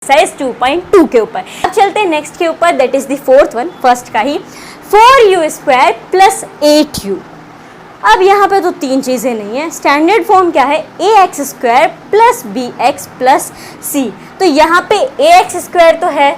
Exercise 2.2 के ऊपर। अब चलते हैं नेक्स्ट के ऊपर, that is the fourth one, first का ही 4u² प्लस 8u। अब यहाँ पे तो तीन चीज़ें नहीं है, स्टैंडर्ड फॉर्म क्या है, ax² plus bx plus c। तो यहाँ पे ax² तो है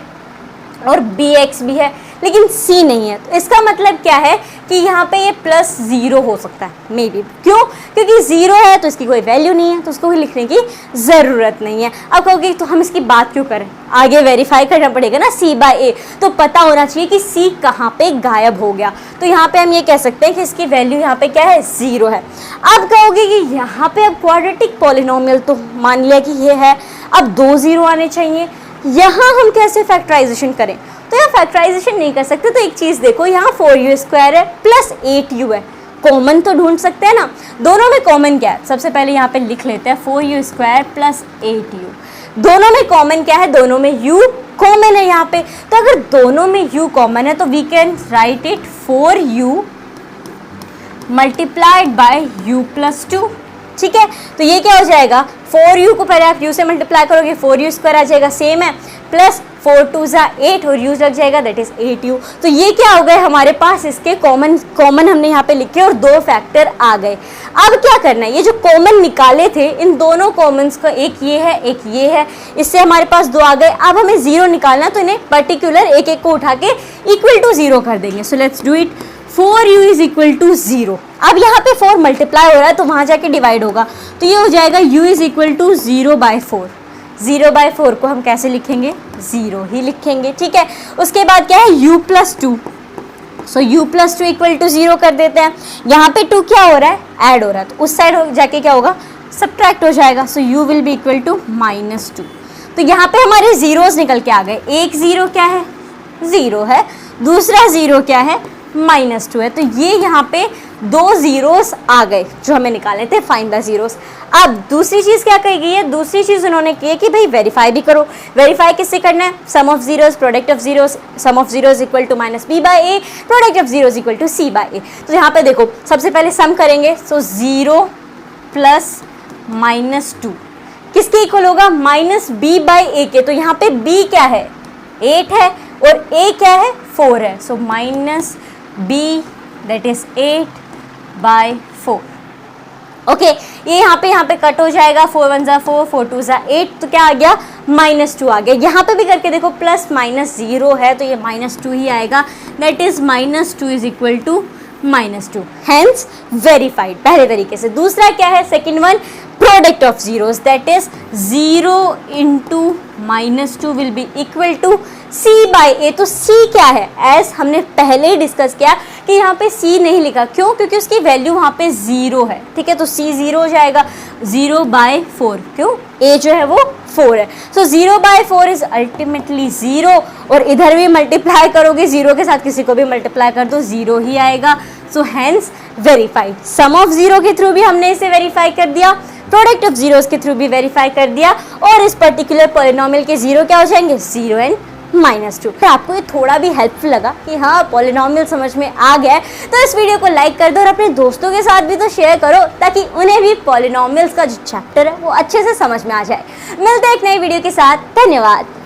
और bx भी है, लेकिन c नहीं है। तो इसका मतलब क्या है कि यहाँ पे ये प्लस 0 हो सकता है मे बी। क्यों? क्योंकि 0 है तो इसकी कोई वैल्यू नहीं है, तो उसको लिखने की ज़रूरत नहीं है। अब कहोगे तो हम इसकी बात क्यों करें, आगे वेरीफाई करना पड़ेगा ना c/a, तो पता होना चाहिए कि c कहाँ पे गायब हो गया। तो यहाँ पे हम ये कह सकते हैं कि इसकी वैल्यू यहाँ पे क्या है, 0 है। अब कहोगे कि यहाँ पे अब क्वाड्रेटिक पॉलिनोमियल तो मान लिया कि ये है, अब 2 0 आने चाहिए। यहाँ हम कैसे फैक्टराइजेशन करें, तो यहाँ फैक्टराइजेशन नहीं कर सकते। तो एक चीज़ देखो, यहाँ 4u² है प्लस 8u है, कॉमन तो ढूंढ सकते हैं ना। दोनों में कॉमन क्या है, सबसे पहले यहाँ पे लिख लेते हैं 4u² प्लस 8u। दोनों में कॉमन क्या है, दोनों में u कॉमन है यहाँ पे। तो अगर दोनों में u कॉमन है तो we can write it 4u multiplied by u plus 2। ठीक है, तो ये क्या हो जाएगा, 4u को पहले आप u से मल्टीप्लाई करोगे, 4u² आ जाएगा, सेम है, प्लस 4 2 8 और u लग जाएगा, दैट इज 8u। तो ये क्या हो गए हमारे पास, इसके कॉमन हमने यहाँ पे लिखे और 2 फैक्टर आ गए। अब क्या करना है, ये जो कॉमन निकाले थे इन दोनों कॉमन्स का, एक ये है एक ये है, इससे हमारे पास 2 आ गए। अब हमें 0 निकालना, तो इन्हें पर्टिकुलर एक एक को उठा के इक्वल टू 0 कर देंगे। So let's do it, 4u is equal to 0। अब यहाँ पे 4 मल्टीप्लाई हो रहा है तो वहाँ जाके डिवाइड होगा, तो ये हो जाएगा u इज इक्वल टू 0/4। 0/4 को हम कैसे लिखेंगे, 0 ही लिखेंगे। ठीक है, उसके बाद क्या है, u plus 2। So u plus 2 equal to 0 कर देते हैं। यहाँ पे 2 क्या हो रहा है, ऐड हो रहा है, तो उस साइड जाके क्या होगा, सब्ट्रैक्ट हो जाएगा। So u will be equal to -2। तो यहाँ पे हमारे जीरोस निकल के आ गए। एक 0 क्या है, 0 है, दूसरा 0 क्या है, -2 है। तो ये यहाँ पे 2 जीरोस आ गए जो हमें निकालने थे, फाइंड द जीरोस। अब दूसरी चीज़ क्या कही गई है, दूसरी चीज़ उन्होंने की है कि भाई वेरीफाई भी करो। वेरीफाई किससे करना है, sum of zeros product of zeros, sum of zeros equal to -b/a, product of zeros equal to c/a। तो यहाँ पे देखो सबसे पहले सम करेंगे, सो 0 प्लस -2 किसके इक्वल होगा, -b/a के। तो यहाँ पे b क्या है, 8 है और a क्या है, 4 है। सो -b दैट इज 8/4। ओके, ये यहाँ पे कट हो जाएगा, 4 1 ज़ा 4, 4 2 ज़ा 8, तो क्या आ गया, -2 आ गया। यहाँ पे भी करके देखो, प्लस माइनस 0 है तो ये -2 ही आएगा, that is -2 is equal to -2, hence verified पहले तरीके से। दूसरा क्या है, second one, product of zeros, that is 0 into -2 will be equal to c/a। तो c क्या है, एज हमने पहले ही डिस्कस किया कि यहाँ पे c नहीं लिखा, क्यों, क्योंकि उसकी वैल्यू वहाँ पे 0 है। ठीक है, तो c 0 हो जाएगा, 0/4, क्यों, a जो है वो 4 है। सो 0/4 इज अल्टीमेटली 0, और इधर भी मल्टीप्लाई करोगे 0 के साथ, किसी को भी मल्टीप्लाई कर दो 0 ही आएगा। So hence verified. Sum of 0 के थ्रू भी हमने इसे वेरीफाई कर दिया, प्रोडक्ट ऑफ जीरोस के थ्रू भी वेरीफाई कर दिया, और इस पर्टिकुलर पॉलिनोमियल के 0 क्या हो जाएंगे, 0 एंड -2। तो आपको ये थोड़ा भी हेल्पफुल लगा कि हाँ पॉलिनोमियल समझ में आ गया है, तो इस वीडियो को लाइक कर दो और अपने दोस्तों के साथ भी तो शेयर करो, ताकि उन्हें भी पॉलिनोमियल्स का जो चैप्टर है वो अच्छे से समझ में आ जाए। मिलते हैं एक नई वीडियो के साथ, धन्यवाद।